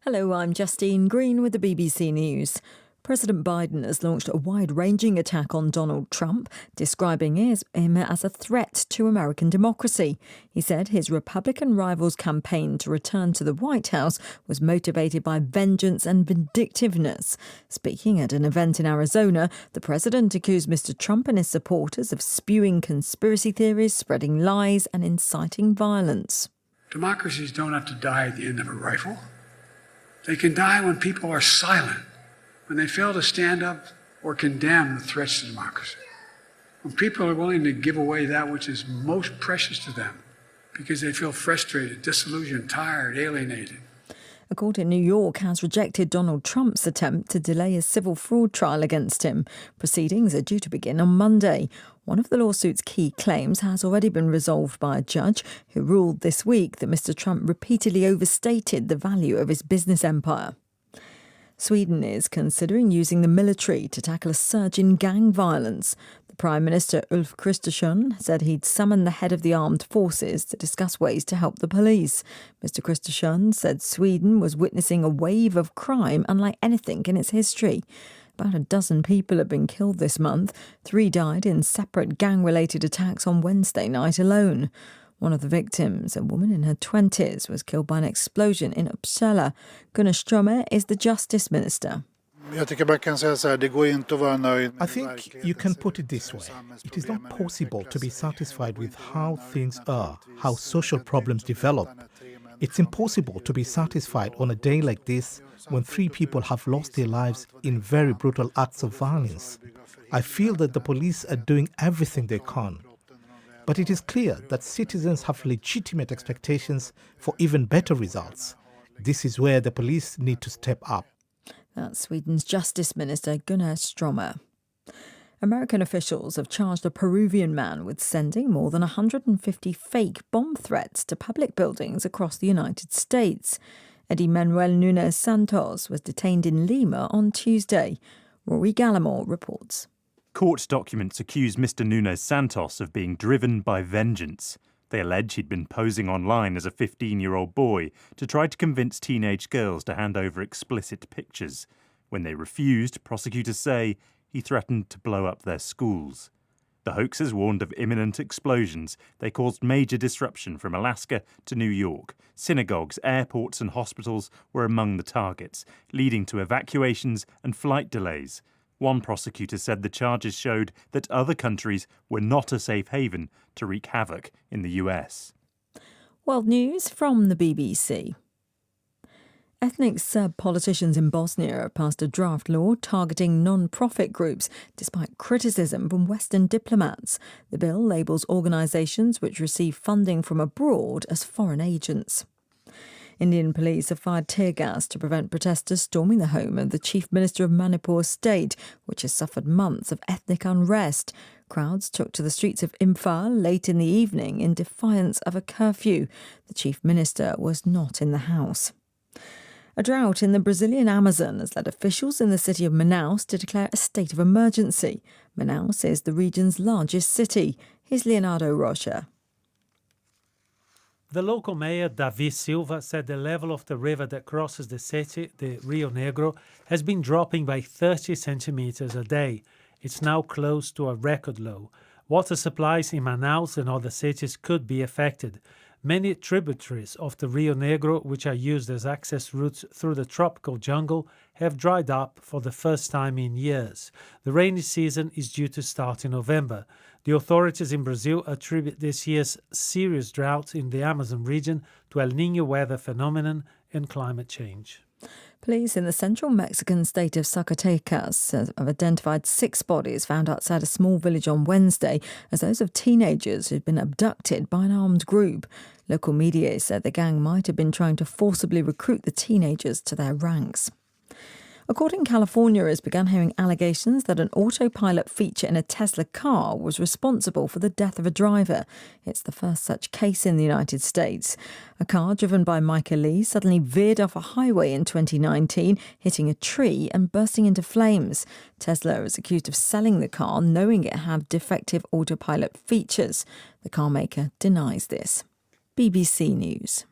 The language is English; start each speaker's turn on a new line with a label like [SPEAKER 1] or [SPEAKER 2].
[SPEAKER 1] Hello, I'm Justine Green with the BBC News. President Biden has launched a wide-ranging attack on Donald Trump, describing him as a threat to American democracy. He said his Republican rival's campaign to return to the White House was motivated by vengeance and vindictiveness. Speaking at an event in Arizona, the president accused Mr. Trump and his supporters of spewing conspiracy theories, spreading lies and inciting violence.
[SPEAKER 2] Democracies don't have to die at the end of a rifle. They can die when people are silent, when they fail to stand up or condemn the threats to democracy, when people are willing to give away that which is most precious to them because they feel frustrated, disillusioned, tired, alienated.
[SPEAKER 1] A court in New York has rejected Donald Trump's attempt to delay a civil fraud trial against him. Proceedings are due to begin on Monday. One of the lawsuit's key claims has already been resolved by a judge who ruled this week that Mr. Trump repeatedly overstated the value of his business empire. Sweden is considering using the military to tackle a surge in gang violence. The Prime Minister Ulf Kristersson said he'd summoned the head of the armed forces to discuss ways to help the police. Mr. Kristersson said Sweden was witnessing a wave of crime unlike anything in its history. About a dozen people have been killed this month. 3 died in separate gang-related attacks on Wednesday night alone. One of the victims, a woman in her 20s, was killed by an explosion in Uppsala. Gunnar Strömmer is the Justice Minister.
[SPEAKER 3] I think you can put it this way. It is not possible to be satisfied with how things are, how social problems develop. It's impossible to be satisfied on a day like this when 3 people have lost their lives in very brutal acts of violence. I feel that the police are doing everything they can. But it is clear that citizens have legitimate expectations for even better results. This is where the police need to step up.
[SPEAKER 1] That's Sweden's Justice Minister Gunnar Strömmer. American officials have charged a Peruvian man with sending more than 150 fake bomb threats to public buildings across the United States. Eddie Manuel Nunes Santos was detained in Lima on Tuesday. Rory Gallimore reports.
[SPEAKER 4] Court documents accuse Mr. Nunes Santos of being driven by vengeance. They allege he'd been posing online as a 15-year-old boy to try to convince teenage girls to hand over explicit pictures. When they refused, prosecutors say he threatened to blow up their schools. The hoaxers warned of imminent explosions. They caused major disruption from Alaska to New York. Synagogues, airports and hospitals were among the targets, leading to evacuations and flight delays. One prosecutor said the charges showed that other countries were not a safe haven to wreak havoc in the US.
[SPEAKER 1] World News from the BBC. Ethnic Serb politicians in Bosnia have passed a draft law targeting non-profit groups, despite criticism from Western diplomats. The bill labels organisations which receive funding from abroad as foreign agents. Indian police have fired tear gas to prevent protesters storming the home of the Chief Minister of Manipur state, which has suffered months of ethnic unrest. Crowds took to the streets of Imphal late in the evening in defiance of a curfew. The Chief Minister was not in the house. A drought in the Brazilian Amazon has led officials in the city of Manaus to declare a state of emergency. Manaus is the region's largest city. Here's Leonardo Rocha.
[SPEAKER 5] The local mayor, Davi Silva, said the level of the river that crosses the city, the Rio Negro, has been dropping by 30 centimetres a day. It's now close to a record low. Water supplies in Manaus and other cities could be affected. Many tributaries of the Rio Negro, which are used as access routes through the tropical jungle, have dried up for the first time in years. The rainy season is due to start in November. The authorities in Brazil attribute this year's serious drought in the Amazon region to El Niño weather phenomenon and climate change.
[SPEAKER 1] Police in the central Mexican state of Zacatecas have identified 6 bodies found outside a small village on Wednesday as those of teenagers who'd been abducted by an armed group. Local media said the gang might have been trying to forcibly recruit the teenagers to their ranks. A court in California has begun hearing allegations that an autopilot feature in a Tesla car was responsible for the death of a driver. It's the first such case in the United States. A car driven by Micah Lee suddenly veered off a highway in 2019, hitting a tree and bursting into flames. Tesla is accused of selling the car, knowing it had defective autopilot features. The car maker denies this. BBC News.